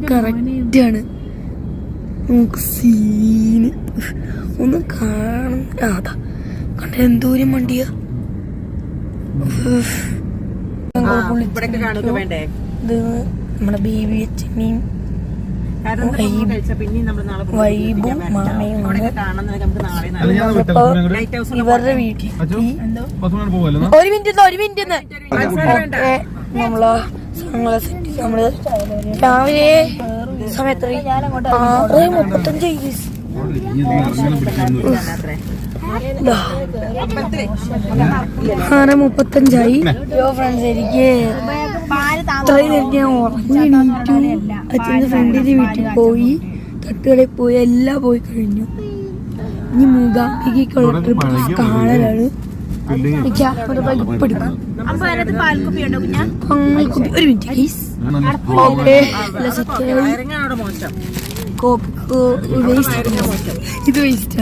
കറക്റ്റാണ്. നമുക്ക് സീന് ഒന്ന് കാണാതാ കണ്ട എന്തോരം വണ്ടിയാ. നമ്മുടെ ബേബി അച്ഛനെയും വൈബും മാമയും ഇവരുടെ വീട്ടിൽ ഒരു മിനിറ്റ് നമ്മള് നമ്മള് രാവിലെ സമയത്ത് 6:35 6:35 ഫ്രണ്ട്സ്. എനിക്ക് അത്രയും ഞാൻ ഉറങ്ങിണീറ്റു. അച്ഛൻ്റെ ഫ്രണ്ടിന്റെ വീട്ടിൽ പോയി, തട്ടുകടയിൽ പോയി, എല്ലാം പോയി കഴിഞ്ഞു. ഇനി മൂകാംബികയ്ക്കുള്ള ട്രിപ്പ് കാണലാണ്. ഒരു മിനിറ്റ് ഇത് വേസ്റ്റ്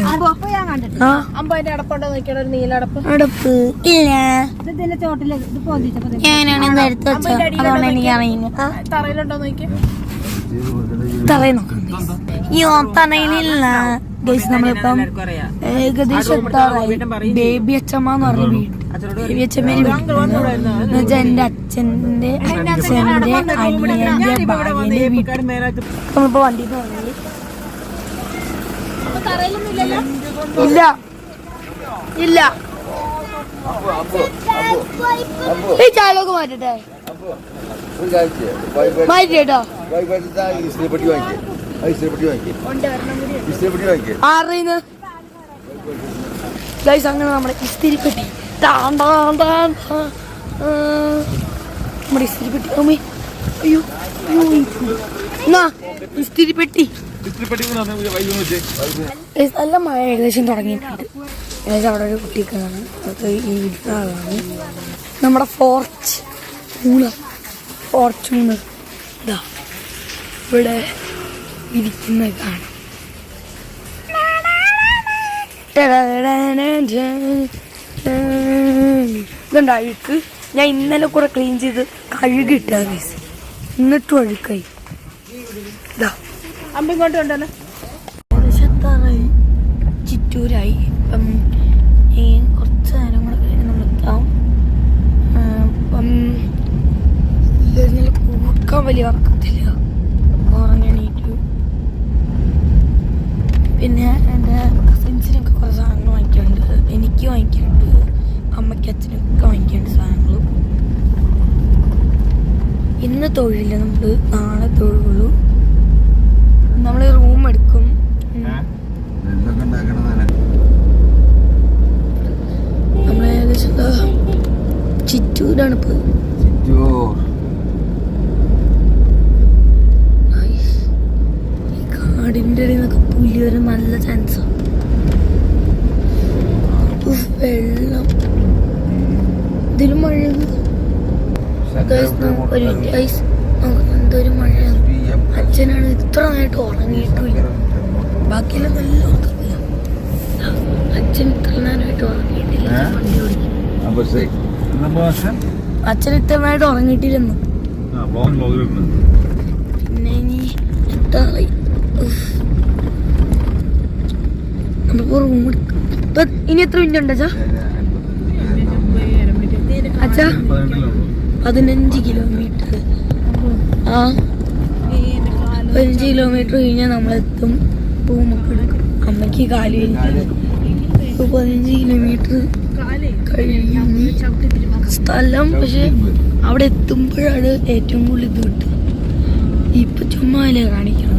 അടപ്പ് ഇല്ല. ഞാനാണ് എടുത്ത് വെച്ചത്, അതുകൊണ്ട് എനിക്ക് അറിയില്ല. തറയിൽ നോക്കാം. അയ്യോ തറയിലില്ല ഗൈസ്. നമ്മളിപ്പം ഏകദേശം എത്താറായി. ബേബി അച്ഛമ്മ എന്ന് പറഞ്ഞ വീട്, ബേബി അച്ഛമ്മേരി വീട്ടിൽ എന്റെ അച്ഛന്റെ അനിയന്റെ ഭാര്യന്റെ വീട്ടിൽ നമ്മളിപ്പോ വണ്ടി ഇല്ല ഇല്ല. ഈ ചാലൊക്കെ മാറ്റട്ടെ മാറ്റിട്ടോ. അങ്ങനെ നമ്മുടെ ഇസ്തിരിപ്പെട്ടി നമ്മുടെ ഇസ്തിരിപ്പെട്ടി അയ്യോ എന്നാ ഇസ്തിരിപ്പെട്ടി നല്ല മഴ ഏകദേശം തുടങ്ങിയിട്ടുണ്ട്. ഏകദേശം അവിടെ ഒരു കുട്ടിക്കാണ്, അത് ഈ ആളാണ് നമ്മുടെ ഫോർച്യൂണർ ഇതാ ഇവിടെ ഇരിക്കുന്നത് കാണാം. ഇതുണ്ട് അഴുക്ക്. ഞാൻ ഇന്നലെ കൂടെ ക്ലീൻ ചെയ്ത് കഴുകിട്ടാ ഗൈസ്, എന്നിട്ടും അഴുക്കായി. ഇതാ ഏകദേശം എത്താറായി, ചിറ്റൂരായി. ഇപ്പം കുറച്ച് നേരം കൂടെ കഴിഞ്ഞ് നമ്മളെത്താം. അപ്പം കൂർക്കാൻ വലിയ ഉറക്കത്തില്ല, ഉറങ്ങണീറ്റു. പിന്നെ എൻ്റെ കസിൻസിനൊക്കെ കുറേ സാധനങ്ങൾ വാങ്ങിക്കാനുണ്ട്, എനിക്ക് വാങ്ങിക്കാനുണ്ട്, അമ്മയ്ക്ക് അച്ഛനൊക്കെ വാങ്ങിക്കാനുണ്ട് സാധനങ്ങൾ. ഇന്ന് തൊഴിലില്ല, നമ്മൾ നാളെ തൊഴിലുള്ളൂ. നമ്മൾ റൂം എടുക്കും. നമ്മൾ ഏകദേശം ചിറ്റൂരാണ് ഇപ്പോൾ. ഈ കാടിൻ്റെ ഇടയിൽ നിന്നൊക്കെ പുലി വരാൻ നല്ല ചാൻസാണ്. വെള്ളം ഇതിലും മഴ എന്തൊരു മഴയാണ്. അച്ഛനാണ് ഇത്ര നേരമായിട്ട് ഉറങ്ങിയിട്ടില്ല, ബാക്കിയെല്ലാം നല്ല ഉറക്കത്തില്ല. അച്ഛൻ ഇത്ര നേരമായിട്ട് ഉറങ്ങിയിട്ടില്ല, വണ്ടി ഓടിക്കും. അച്ഛൻ ഇത്ര നേരമായിട്ട് ഉറങ്ങിയിട്ടില്ലെന്ന്. പിന്നെ ഇനി എത്താറായി. നമ്മളിപ്പോ റൂം എടുക്കും. ഇനി എത്ര മിനിറ്റ് ഉണ്ട് അച്ഛാ? 15 കിലോമീറ്റർ. 15 കിലോമീറ്റർ കഴിഞ്ഞാൽ നമ്മളെത്തും. റൂമൊക്കെ എടുക്കും. അമ്മയ്ക്ക് കാല് വലിക്കുന്നത് 15 കിലോമീറ്റർ കഴിഞ്ഞ് സ്ഥലം. പക്ഷെ അവിടെ എത്തുമ്പോഴാണ് ഏറ്റവും കൂടുതൽ ഇത് കിട്ടുക. ഇപ്പൊ ചുമ്മാ അല്ലേ കാണിക്കണം.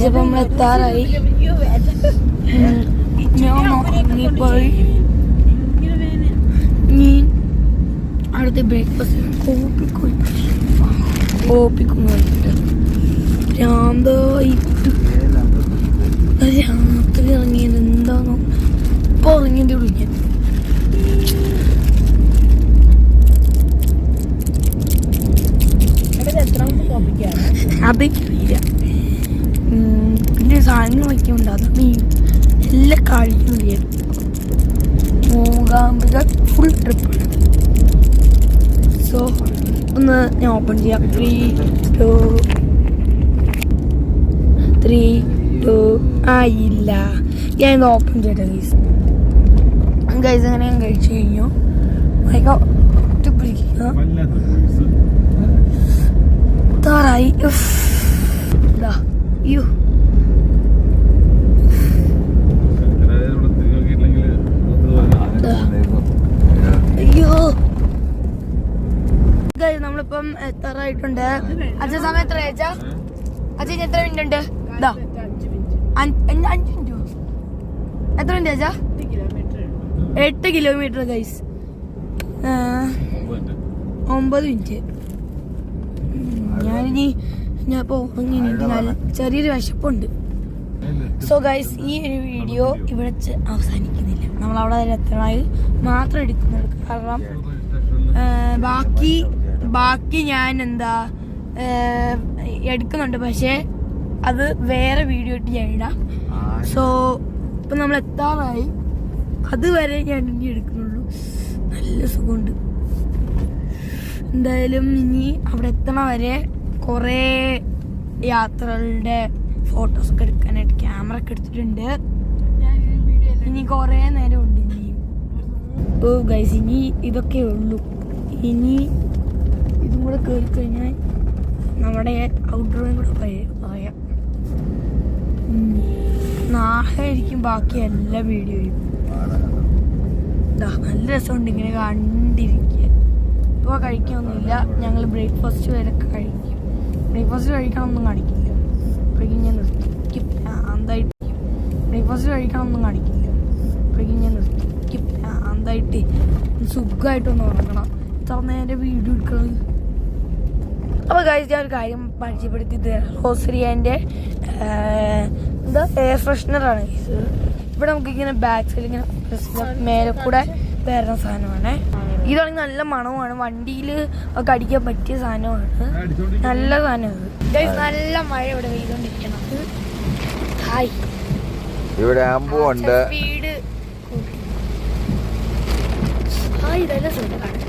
ഇപ്പൊ നമ്മളെത്താറായി. ഞാൻ ഉറങ്ങിപ്പോയി. അടുത്ത ബ്രേക്ക്ഫാസ്റ്റ് കോപ്പിക്കും ഭ്രാന്തായിട്ട് രാത്രി ഇറങ്ങിയത് എന്താണോ. ഇപ്പൊ ഉറങ്ങിയതേ ഉള്ളൂ ഞാൻ. അതില്ല. പിന്നെ സാധനങ്ങൾ വയ്ക്കുന്നുണ്ട്, അതാണ് എല്ലാ കഴിക്കില്ല. Mookambika full trip. സോ ഒന്ന് ഞാൻ ഓപ്പൺ ചെയ്യാം. 3, 2 ആയില്ല. ഞാൻ ഇത് ഓപ്പൺ ചെയ്യട്ടെ ഗൈസ്. ഗൈസ് അങ്ങനെ ഞാൻ കഴിച്ചു കഴിഞ്ഞു. താറായി. അയ്യോ നമ്മളിപ്പം എത്താറായിട്ടുണ്ട്. അച്ഛൻ സമയം എത്ര അച്ഛാ? അച്ഛൻ എത്ര മിനിറ്റ് ഉണ്ട്? 5 മിനിറ്റോ? എത്ര മിനിറ്റ് അച്ഛാ? 8 കിലോമീറ്റർ ഗൈസ്. 9 മിനിറ്റ്. ഞാൻ ഇപ്പോൾ ചെറിയൊരു വിശപ്പുണ്ട്. സോ ഗൈസ് ഈ ഒരു വീഡിയോ ഇവിടെ അവസാനിക്കുന്നില്ല. നമ്മളവിടെ എത്തണായി മാത്രം എടുക്കുന്നുണ്ട്. കാരണം ബാക്കി ഞാൻ എടുക്കുന്നുണ്ട്. പക്ഷേ അത് വേറെ വീഡിയോ ഇട്ട് ഞാൻ ഇടാം. സോ ഇപ്പം നമ്മൾ എത്താറായി. അതുവരെ ഞാൻ ഇനി എടുക്കുന്നുള്ളൂ. നല്ല സുഖമുണ്ട്. എന്തായാലും ഇനി അവിടെ എത്തണ വരെ കുറേ യാത്രകളുടെ ഫോട്ടോസൊക്കെ എടുക്കാനായിട്ട് ക്യാമറ ഒക്കെ എടുത്തിട്ടുണ്ട്. ഇനി കുറേ നേരം ഉണ്ട് ഇനിയും. ഇപ്പോൾ ഗൈസ് ഇനി ഇതൊക്കെ ഉള്ളൂ. ഇനി ഇതും കൂടെ കയറി കഴിഞ്ഞാൽ നമ്മുടെ ഔട്ട്ഡോറും കൂടെ പറയാം. നാളെ ആയിരിക്കും ബാക്കി എല്ലാ വീഡിയോയും. നല്ല രസമുണ്ട് ഇങ്ങനെ കണ്ടിരിക്കുക. ഇപ്പോൾ കഴിക്കാനൊന്നുമില്ല. ഞങ്ങൾ ബ്രേക്ക്ഫാസ്റ്റ് വരെയൊക്കെ കഴിക്കും. ബ്രേക്ക്ഫാസ്റ്റ് കഴിക്കണമൊന്നും കാണിക്കില്ല. അപ്പോഴേക്കും ഞാൻ നിർത്തിക്കും. എന്തായിട്ട് ബ്രേക്ക്ഫാസ്റ്റ് കഴിക്കണമൊന്നും കാണിക്കില്ല. അപ്പോഴേക്കും ഞാൻ നിർത്തിക്കും. എന്തായിട്ട് സുഖമായിട്ടൊന്ന് ഉറങ്ങണം. ഇത്ര നേരം വീഡിയോ എടുക്കണം. അപ്പോൾ ഗൈസ് ഞാൻ ഒരു കാര്യം പരിചയപ്പെടുത്തിയത് റോസറിയാൻ്റെ എയർ ഫ്രഷ്നറാണ്. ഇവിടെ നമുക്കിങ്ങനെ ബാക്ക് സൈഡിൽ ഇങ്ങനെ മേലെ കൂടെ വരുന്ന സാധനമാണ്. ഇതാണെങ്കിൽ നല്ല മണമാണ്. വണ്ടിയിൽ ഒക്കെ അടിക്കാൻ പറ്റിയ സാധനമാണ്. നല്ല സാധനമാണ്. നല്ല മഴ ഇവിടെ പെയ്തോണ്ടിരിക്കണത്. ഹായ് ഇവിടെ ഉണ്ട്. സ്പീഡ് ഹായ് ഇതല്ല സുഖമാണ്.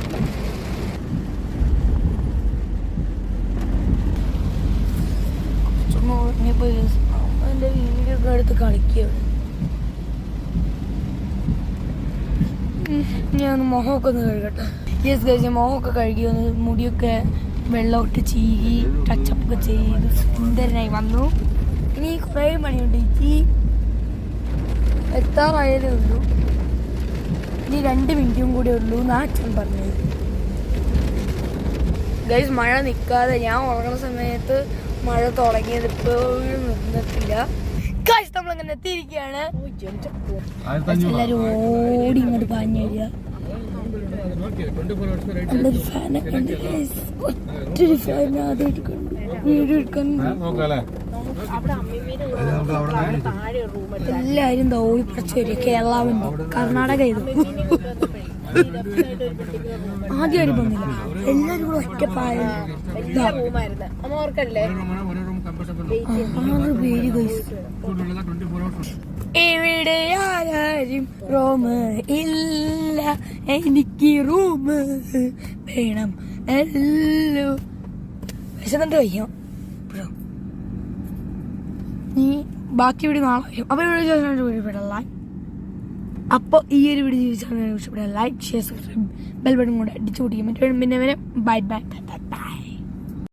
എൻ്റെ വീഡിയോ ഒക്കെ എടുത്ത് കളിക്കുകയാണ്. ഞാൻ മുഖമൊക്കെ ഒന്ന് കഴുകട്ടെ. യെസ് ഗൈസ് ഞാൻ മുഖമൊക്കെ കഴുകി ഒന്ന് മുടിയൊക്കെ വെള്ളമൊക്കെ ചീകി ടച്ചപ്പൊക്കെ ചെയ്ത് സുന്ദരനായി വന്നു. ഇനി കുറേ പണിയുണ്ട്. ഇനി എത്താറായാലേ ഉള്ളൂ. ഇനി 2 മിനിറ്റും കൂടെ ഉള്ളൂ എന്നാ അച്ഛൻ പറഞ്ഞത്. ഗൈസ് മഴ നിൽക്കാതെ ഞാൻ ഉറങ്ങുന്ന സമയത്ത് മഴ തുടങ്ങിയത് ഇപ്പോഴും നിർന്നിട്ടില്ല. ഗൈസ് നമ്മളങ്ങനെ എത്തിയിരിക്കുകയാണ്. എല്ലാവരും ഓടി ഇങ്ങോട്ട് പാഞ്ഞു വരിക. നല്ലൊരു ഫാനൊക്കെ ഉണ്ട്. ഒറ്റൊരു ഫാൻ ആദ്യമായിട്ട് കണ്ടു. വീഡിയോ എടുക്കാൻ എല്ലാവരും ഓടി പിടിച്ച് വരിക. കേരളാവുണ്ട് കർണാടക ഇത് ആദ്യമായിട്ട് വന്നില്ല. എല്ലാവരും കൂടെ ഒറ്റ പായ 6 പേര് ഗൈസ്. ഇവിടെ ആരും റൂമ് ഇല്ല, എനിക്ക് റൂമ് വേണം. എല്ലോ വിശന്നിട്ട് വയ്യോ. നീ ബാക്കി വീഡിയോ നാളെ വരും. അപ്പോൾ അപ്പോൾ ഈ ഒരു വീഡിയോ ചോദിച്ചാൽ like share subscribe bell button കൂടെ അടിച്ചു പൊട്ടിക്കും. മറ്റേ പിന്നെ ബൈ ബൈ ബൈ ബൈ.